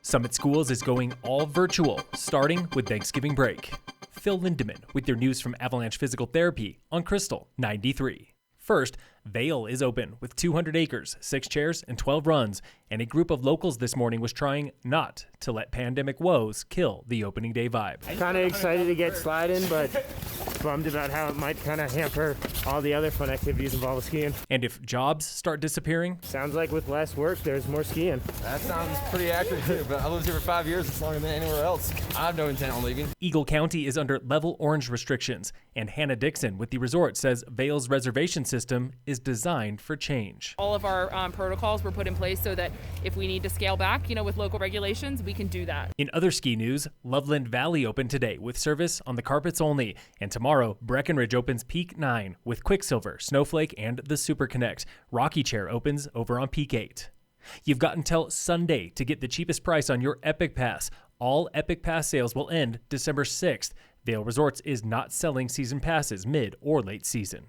Summit Schools is going all virtual, starting with Thanksgiving break. Phil Lindemann with your news from Avalanche Physical Therapy on Krystal 93. First, Vail is open with 200 acres, 6 chairs, and 12 runs, and a group of locals this morning was trying not to let pandemic woes kill the opening day vibe. Kind of excited to get sliding, but bummed about how it might kind of hamper all the other fun activities involved with skiing. And if jobs start disappearing? Sounds like with less work, there's more skiing. That sounds pretty accurate too, but I lived here for 5 years. It's longer than anywhere else. I have no intent on leaving. Eagle County is under level orange restrictions, and Hannah Dixon with the resort says Vail's reservation system is designed for change. All of our protocols were put in place so that if we need to scale back, with local regulations, we can do that. In other ski news, Loveland Valley opened today with service on the carpets only, and tomorrow Breckenridge opens Peak 9 with Quicksilver, Snowflake, and the Super Connect. Rocky Chair opens over on Peak 8. You've got until Sunday to get the cheapest price on your Epic Pass. All Epic Pass sales will end December 6th. Vail Resorts is not selling season passes mid or late season.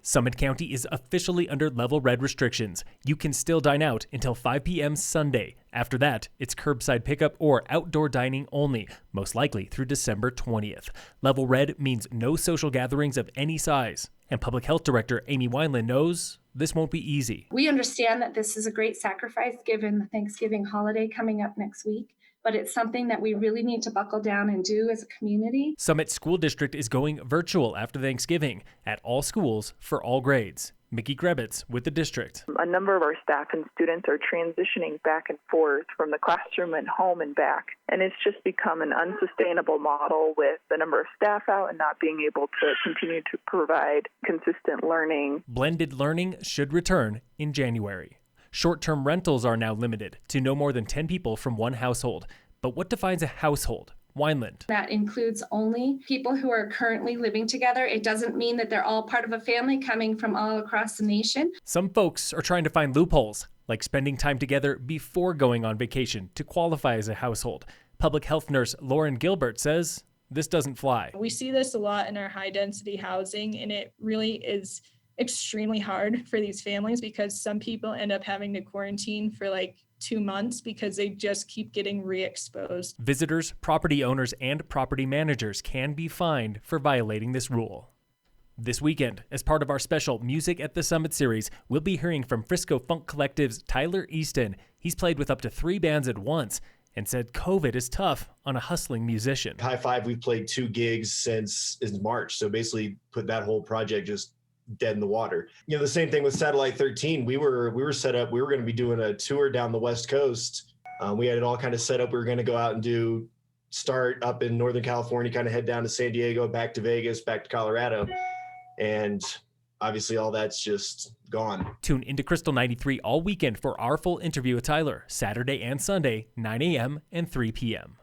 Summit County is officially under level red restrictions. You can still dine out until 5 p.m. Sunday. After that, it's curbside pickup or outdoor dining only, most likely through December 20th. Level red means no social gatherings of any size. And Public Health Director Amy Wineland knows this won't be easy. We understand that this is a great sacrifice given the Thanksgiving holiday coming up next week, but it's something that we really need to buckle down and do as a community. Summit School District is going virtual after Thanksgiving at all schools for all grades. Mickey Grebitz with the district. A number of our staff and students are transitioning back and forth from the classroom and home and back, and it's just become an unsustainable model with the number of staff out and not being able to continue to provide consistent learning. Blended learning should return in January. Short-term rentals are now limited to no more than 10 people from one household. But what defines a household? Wineland. That includes only people who are currently living together. It doesn't mean that they're all part of a family coming from all across the nation. Some folks are trying to find loopholes, like spending time together before going on vacation to qualify as a household. Public health nurse Lauren Gilbert says this doesn't fly. We see this a lot in our high-density housing, and it really is extremely hard for these families because some people end up having to quarantine for 2 months because they just keep getting re-exposed. Visitors, property owners, and property managers can be fined for violating this rule. This weekend, as part of our special Music at the Summit series, we'll be hearing from Frisco Funk Collective's Tyler Easton. He's played with up to 3 bands at once and said COVID is tough on a hustling musician. High Five, we've played 2 gigs since March, so basically put that whole project just dead in the water. The same thing with Satellite 13. We were set up. We were going to be doing a tour down the West Coast. We had it all kind of set up. We were going to go out and start up in Northern California, kind of head down to San Diego, back to Vegas, back to Colorado. And obviously all that's just gone. Tune into Krystal 93 all weekend for our full interview with Tyler, Saturday and Sunday, 9 a.m. and 3 p.m.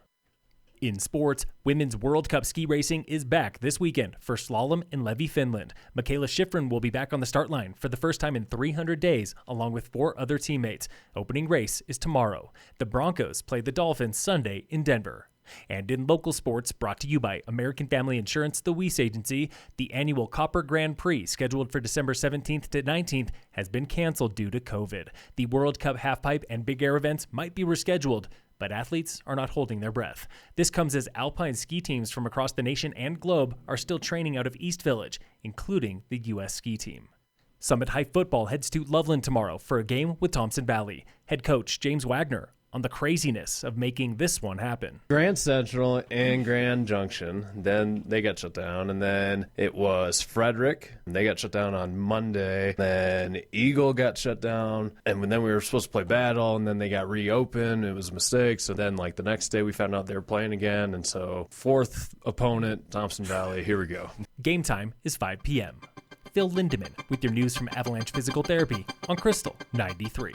In sports, Women's World Cup ski racing is back this weekend for slalom in Levi, Finland. Michaela Schifrin will be back on the start line for the first time in 300 days, along with 4 other teammates. Opening race is tomorrow. The Broncos play the Dolphins Sunday in Denver. And in local sports, brought to you by American Family Insurance, the Weiss Agency, the annual Copper Grand Prix, scheduled for December 17th to 19th, has been canceled due to COVID. The World Cup halfpipe and big air events might be rescheduled, but athletes are not holding their breath. This comes as alpine ski teams from across the nation and globe are still training out of East Village, including the U.S. ski team. Summit High football heads to Loveland tomorrow for a game with Thompson Valley. Head coach James Wagner on the craziness of making this one happen. Grand Central and Grand Junction, then they got shut down, and then it was Frederick, they got shut down on Monday, then Eagle got shut down, and then we were supposed to play Battle, and then they got reopened. It was a mistake, so then the next day we found out they were playing again, and so 4th opponent, Thompson Valley, here we go. Game time is 5 p.m. Phil Lindemann with your news from Avalanche Physical Therapy on Krystal 93.